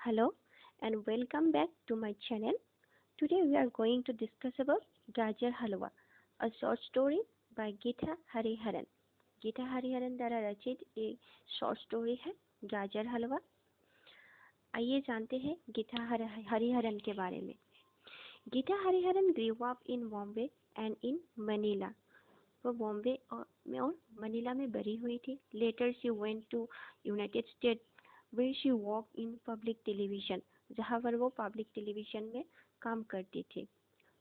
Hello and welcome back to my channel. Today we are going to discuss about Gajar Halwa, a short story by Gita Hariharan. Gita Hariharan द्वारा रचित एक short story है गाजर हलवा. आइए जानते हैं गीता हरिहरन के बारे में. Gita Hariharan grew up in Bombay and in Manila. वो बॉम्बे में और मनीला में बड़ी हुई थी. Later she went to United States where she worked in public television. जहाँ पर वो पब्लिक टेलीविजन में काम करती थी.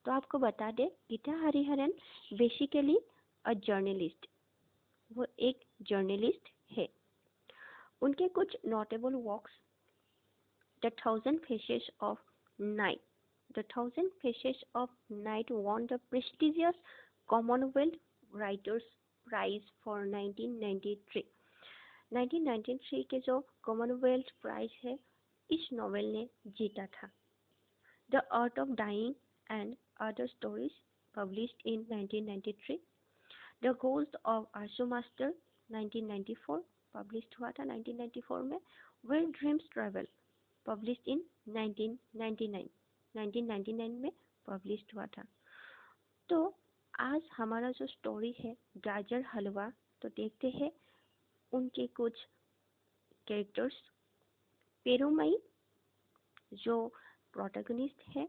तो आपको बता दें Geeta Hariharan basically a journalist. वो एक जर्नलिस्ट है. उनके कुछ notable works the thousand faces of night. The thousand faces of night won the prestigious Commonwealth Writers Prize for 1993. 1993 के जो कॉमनवेल्थ प्राइज है इस नॉवेल ने जीता था. The art of dying and other stories published in 1993. The ghost of Ashu master 1994 published हुआ था 1994 में. Where dreams travel published in 1999 में पब्लिश्ड हुआ था. तो आज हमारा जो स्टोरी है गाजर हलवा, तो देखते हैं उनके कुछ कैरेक्टर्स. पेरुमई जो प्रोटैगनिस्ट है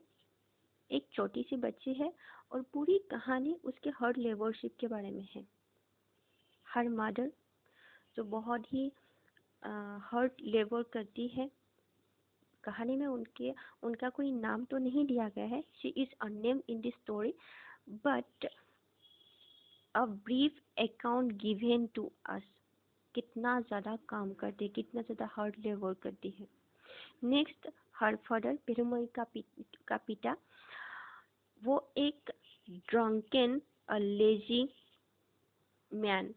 एक छोटी सी बच्ची है और पूरी कहानी उसके हर्ड लेबरशिप के बारे में है. हर मदर जो बहुत ही हर्ड लेबर करती है. कहानी में उनका कोई नाम तो नहीं दिया गया है. She is unnamed in this story but a brief account given to us. कितना ज़्यादा काम करती है, कितना ज़्यादा हार्ड लेबर करती है. नेक्स्ट हर फादर पेरुमई का पिता वो एक ड्रंकन लेजी मैन.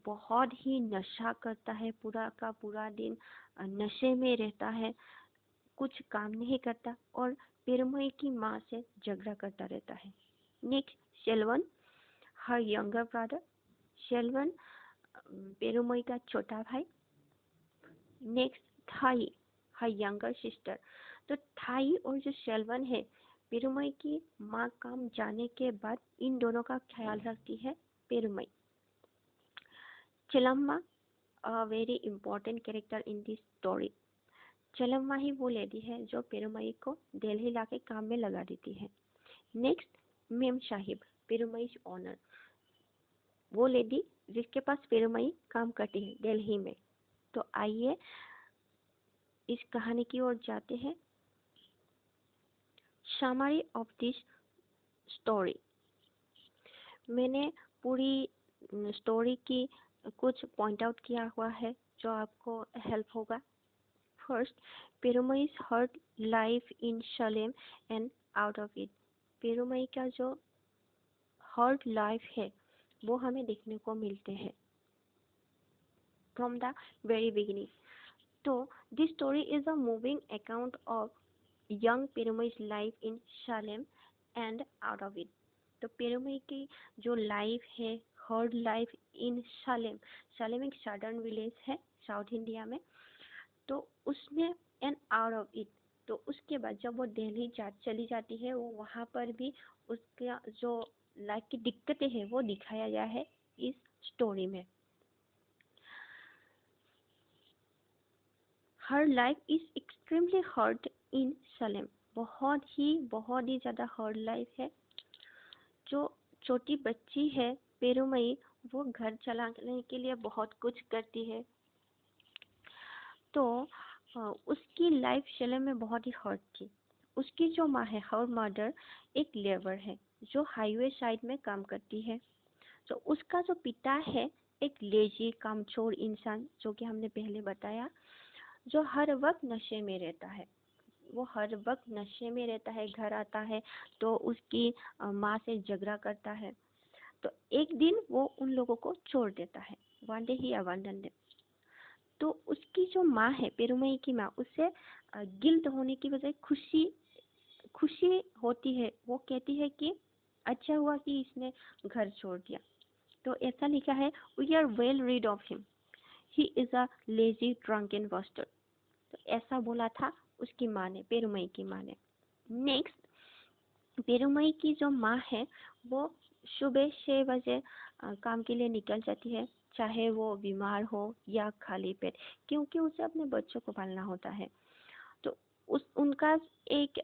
बहुत ही नशा करता है. पूरा का पूरा दिन नशे में रहता है. कुछ काम नहीं करता और पेरुमई की माँ से झगड़ा करता रहता है. Next Selvan her younger brother. Selvan Perumai का छोटा भाई. Next Thai her younger sister. तो थाई और जो शेलवन है पेरुमई की माँ काम जाने के बाद इन दोनों का ख्याल रखती है Perumai. Chellamma a very important character in this story. Chellamma ही वो लेडी है जो पेरुमई को दिल्ली लाके काम में लगा देती है. Next memsahib Perumai owner. वो लेडी जिसके पास पेरुमई काम करती है दिल्ली में. तो आइए इस कहानी की ओर जाते हैं. Summary of this story. मैंने पूरी स्टोरी की कुछ पॉइंट आउट किया हुआ है जो आपको हेल्प होगा. First Perumai's hard life in Salem and out of it. Perumai का जो हर्ड लाइफ है वो हमें देखने को मिलते हैं फ्रॉम द वेरी बिगिनिंग. तो this story is a moving account of young Perumal's life in Salem and out of it. तो पेरुमई की जो लाइफ है हर्ड लाइफ इन सालेम. सालेम एक सदर्न विलेज है साउथ इंडिया में. तो उसमें एंड आउट ऑफ इट. तो उसके बाद जब वो दिल्ली चली जाती है वो वहाँ पर भी उसका जो लाइफ की दिक्कतें हैं वो दिखाया गया है इस स्टोरी में. हर life is extremely hard in Salem. बहुत ही ज़्यादा हार्ड लाइफ है. जो छोटी बच्ची है पेरुमई वो घर चलाने के लिए बहुत कुछ करती है. तो उसकी लाइफ सलेम में बहुत ही हार्ड थी. उसकी जो माँ है हर मदर एक लेबर है जो हाईवे साइड में काम करती है. तो उसका जो पिता है एक लेजी कामचोर इंसान जो कि हमने पहले बताया जो हर वक्त नशे में रहता है. वो हर वक्त नशे में रहता है. घर आता है तो उसकी माँ से झगड़ा करता है. तो एक दिन वो उन लोगों को छोड़ देता है. वन डे ही अबंडन देम. तो उसकी जो माँ है पेरुमई की माँ उससे गिल्ट होने की बजाय खुशी होती है. वो कहती है कि अच्छा हुआ कि इसने घर छोड़ दिया. तो ऐसा लिखा है we are well rid of him. He is a lazy drunken buster. तो ऐसा बोला था उसकी माँ ने, पेरुमई की माँ ने। नेक्स्ट, पेरुमई की जो माँ है वो सुबह 6 बजे काम के लिए निकल जाती है, चाहे वो बीमार हो या खाली पेट, क्योंकि उसे अपने बच्चों को पालना होता है। तो उनका एक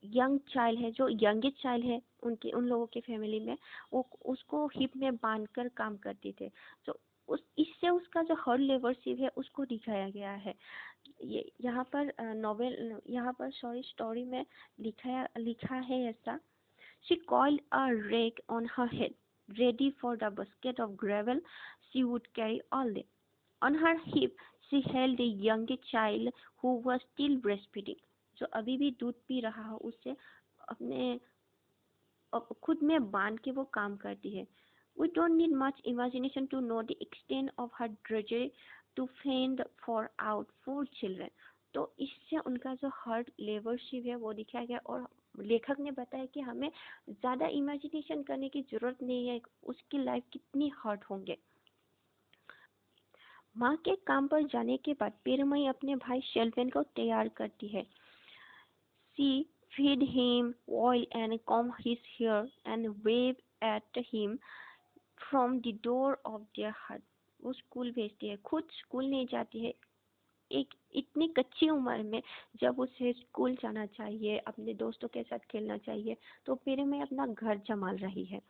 यंग चाइल्ड है, जो यंगेस्ट चाइल्ड है उनके उन लोगों के फैमिली में, वो उसको हिप में बांधकर काम करते थे। तो इससे उसका जो हर लेबरशिप है उसको दिखाया गया है। ये यहाँ पर नॉवेल, यहाँ पर सॉरी स्टोरी में लिखा है ऐसा। She coiled a rake on her head, ready for the basket of gravel she would carry all day. On her hip, she held a young child who was still breastfeeding. जो अभी भी दूध P रहा हो, उसे अपने खुद में बांध के वो काम करती है। We don't need much imagination to know the extent of her drudgery to fend for out 4 children. तो इससे उनका जो हार्ड लेबरशिप है वो दिखाया गया, और लेखक ने बताया कि हमें ज़्यादा इमेजिनेशन करने की ज़रूरत नहीं है, उसकी लाइफ कितनी हार्ड होंगे। माँ के काम पर जाने के बाद पेरुमई अपने भाई शेल्वेन को तैयार करती है। She feed him, oil and comb his hair and wave at him from the door of their hut. वो स्कूल भेजती है, खुद स्कूल नहीं जाती है। एक इतनी कच्ची उम्र में जब उसे स्कूल जाना चाहिए, अपने दोस्तों के साथ खेलना चाहिए, तो फिर मैं अपना घर संभाल रही है।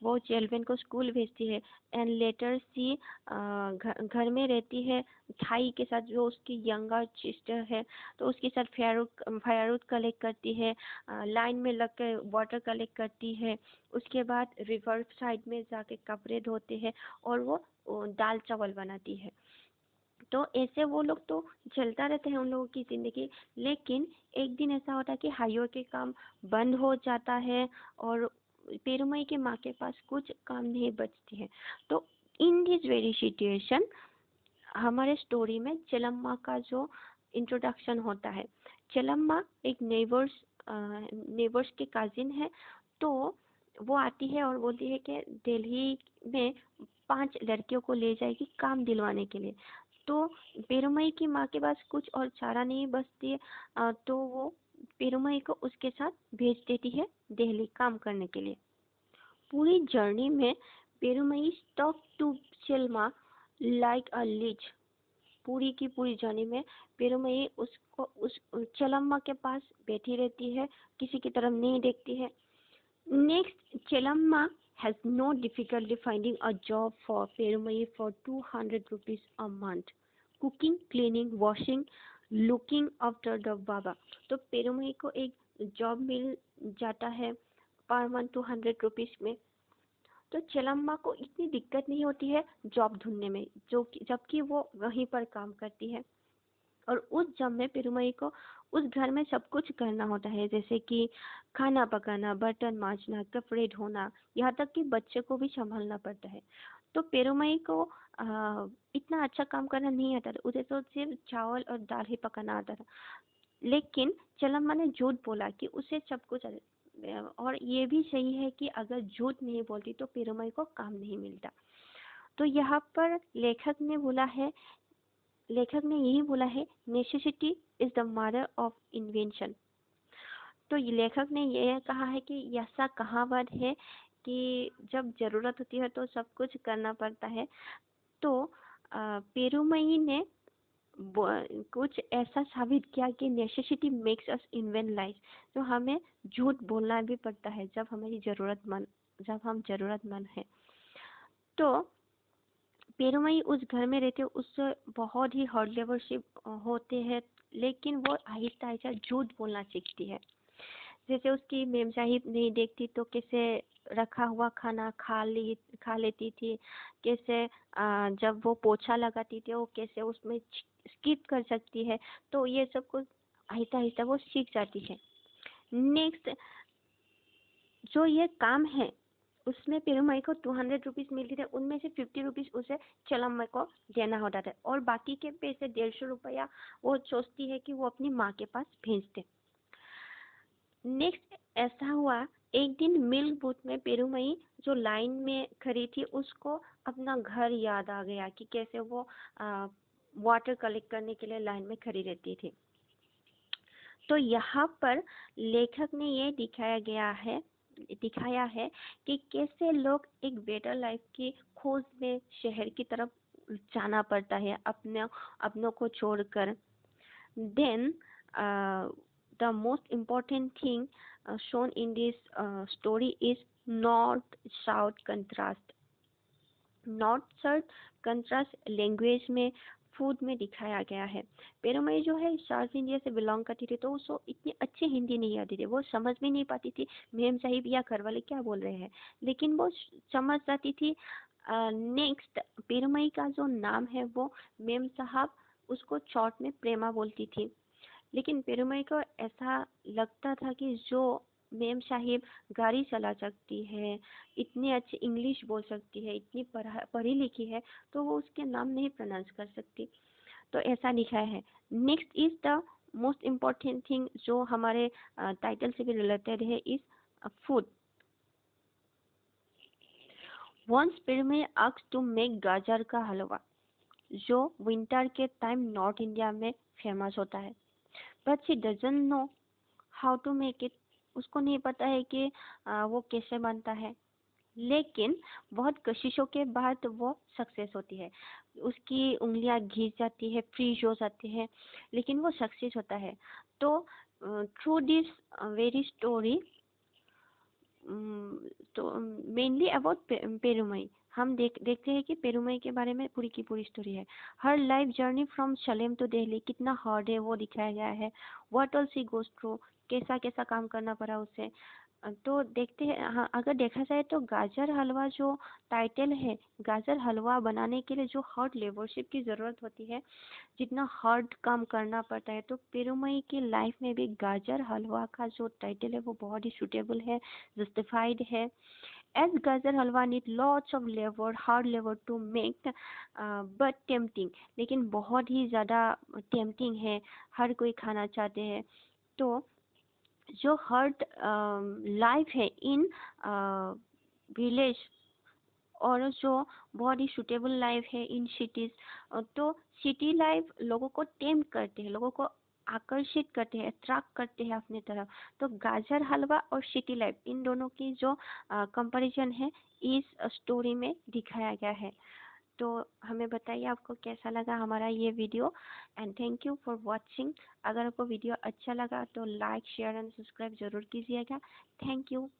वो जेलविन को स्कूल भेजती है एंड लेटर सी घर में रहती है थाई के साथ, जो उसकी यंगर सिस्टर है। तो उसके साथ फायरवुड कलेक्ट करती है, लाइन में लग कर वाटर कलेक्ट करती है। उसके बाद रिवर साइड में जाके कपड़े धोते हैं और वो दाल चावल बनाती है। तो ऐसे वो लोग तो चलता रहते हैं उन लोगों की ज़िंदगी। लेकिन एक दिन ऐसा होता है कि हाईवे के काम बंद हो जाता है और पेरुमई के माँ के पास कुछ काम नहीं बचती है। तो इन दिस वेरी सिचुएशन हमारे स्टोरी में चेलम्मा का जो इंट्रोडक्शन होता है। चेलम्मा एक नेबर्स के कजिन है। तो वो आती है और बोलती है कि दिल्ली में 5 लड़कियों को ले जाएगी काम दिलवाने के लिए। तो पेरुमई की माँ के पास कुछ और चारा नहीं बचती है, तो वो पेरुमई को उसके साथ भेज देती है दिल्ली काम करने के लिए। पूरी जर्नी में Perumai stuck to Chellamma like a leech. पूरी की पूरी जर्नी में पेरुमई उसको उस चलम्मा के पास बैठी रहती है, किसी की तरफ नहीं देखती है। Next, Chellamma has no difficulty finding a job for Perumai for 200 rupees a month. Cooking, cleaning, washing, looking after the Baba. तो पेरुमई को एक जॉब मिल जाता है पर मंथ 200 रुपीज में। तो चेलम्मा को इतनी दिक्कत नहीं होती है जॉब ढूंढने में, जो जबकि वो वहीं पर काम करती है। और उस जॉब में पेरुमई को उस घर में सब कुछ करना होता है, जैसे कि खाना पकाना, बर्तन मांजना, कपड़े धोना, यहाँ तक कि बच्चे को भी संभालना पड़ता है। तो पेरुमई को इतना अच्छा काम करना नहीं आता था, उसे तो सिर्फ चावल और दाल ही पकाना आता था। लेकिन चलम्मा ने झूठ बोला कि उसे सब कुछ और ये भी सही है कि अगर झूठ नहीं बोलती तो पेरुमई को काम नहीं मिलता। तो यहाँ पर लेखक ने यही बोला है, necessity is the mother of invention. तो ये लेखक ने यह कहा है कि ऐसा कहावत है कि जब जरूरत होती है तो सब कुछ करना पड़ता है। तो पेरुमई ने कुछ ऐसा साबित किया कि necessity makes us invent life. तो हमें झूठ बोलना भी पड़ता है जब हम जरूरतमंद हैं। तो पेरुमई उस घर में रहते उससे बहुत ही हार्ड लेबरशिप होते हैं, लेकिन वो आहिस्ता आहिस्ता झूठ बोलना सीखती है। जैसे उसकी मेम साहिब नहीं देखती तो कैसे रखा हुआ खाना खा लेती थी, कैसे जब वो पोछा लगाती थी वो कैसे उसमें स्किप कर सकती है। तो ये सब कुछ आहिस्ता आहिस्ता वो सीख जाती है। नेक्स्ट, जो ये काम है उसमें पेरुमई को 200 रुपीज मिलती थे, उनमें से 50 रुपीज उसे चलम्मा को देना होता था और बाकी के पैसे 150 रुपया वो सोचती है कि वो अपनी माँ के पास भेज दे। नेक्स्ट, ऐसा हुआ एक दिन मिल्क बूथ में पेरुमई जो लाइन में खड़ी थी उसको अपना घर याद आ गया कि कैसे वो वाटर कलेक्ट करने के लिए लाइन में खड़ी रहती थी। तो यहाँ पर लेखक ने ये दिखाया है कि कैसे लोग एक बेटर लाइफ की खोज में शहर की तरफ जाना पड़ता है अपनों को छोड़कर। Then the most important thing shown in this story is north-south contrast. North contrast language में फूड में दिखाया गया है। पेरुमई जो है साउथ इंडिया से बिलोंग करती थी, तो उसको इतनी अच्छी हिंदी नहीं आती थी, वो समझ भी नहीं पाती थी मेम साहिब या घर वाले क्या बोल रहे हैं, लेकिन वो समझ जाती थी। नेक्स्ट, पेरुमई का जो नाम है वो मेम साहब उसको शॉर्ट में प्रेमा बोलती थी, लेकिन पेरुमई को ऐसा लगता था कि जो मेम साहिब गाड़ी चला सकती है, इतनी अच्छी इंग्लिश बोल सकती है, इतनी पढ़ी लिखी है, तो वो उसके नाम नहीं प्रोनाउंस कर सकती। तो ऐसा लिखा है। Next is the most important thing जो हमारे टाइटल से भी रिलेटेड है, is food. Once Perumai asked to make गाजर का हलवा, जो विंटर के टाइम नॉर्थ इंडिया में फेमस होता है, but she doesn't know how to make it. उसको नहीं पता है कि वो कैसे बनता है, लेकिन बहुत कोशिशों के बाद वो सक्सेस होती है। उसकी उंगलियां घिस जाती है, फ्रीज हो जाती है, लेकिन वो सक्सेस होता है। तो थ्रू दिस वेरी स्टोरी, तो मेनली अबाउट पेरुमई, हम देखते हैं कि पेरुमई के बारे में पूरी की पूरी स्टोरी है। हर life journey from Salem to Delhi कितना हार्ड है वो दिखाया गया है। What all she goes through, कैसा कैसा काम करना पड़ा उसे। तो देखते हैं, हाँ, अगर देखा जाए तो गाजर हलवा जो टाइटल है, गाजर हलवा बनाने के लिए जो हार्ड लेबरशिप की ज़रूरत होती है, जितना हार्ड काम करना पड़ता है, तो पेरुमई की लाइफ में भी गाजर हलवा का जो टाइटल है वो बहुत ही सूटेबल है, जस्टिफाइड है। As gajar halwa need lots of labour, hard labour to make, but tempting, लेकिन बहुत ही ज़्यादा टेम्पटिंग है, हर कोई खाना चाहते हैं। तो जो हार्ड लाइफ है इन विलेज, और जो बहुत ही सुटेबल लाइफ है इन सिटीज़, तो सिटी लाइफ लोगों को टेम्प करते हैं, लोगों को आकर्षित करते हैं, अट्रैक्ट करते हैं अपनी तरफ। तो गाजर हलवा और सिटी लाइफ, इन दोनों की जो कंपैरिजन है इस स्टोरी में दिखाया गया है। तो हमें बताइए आपको कैसा लगा हमारा ये video, and thank you for watching. अगर आपको वीडियो अच्छा लगा तो लाइक, शेयर एंड सब्सक्राइब जरूर कीजिएगा। Thank you.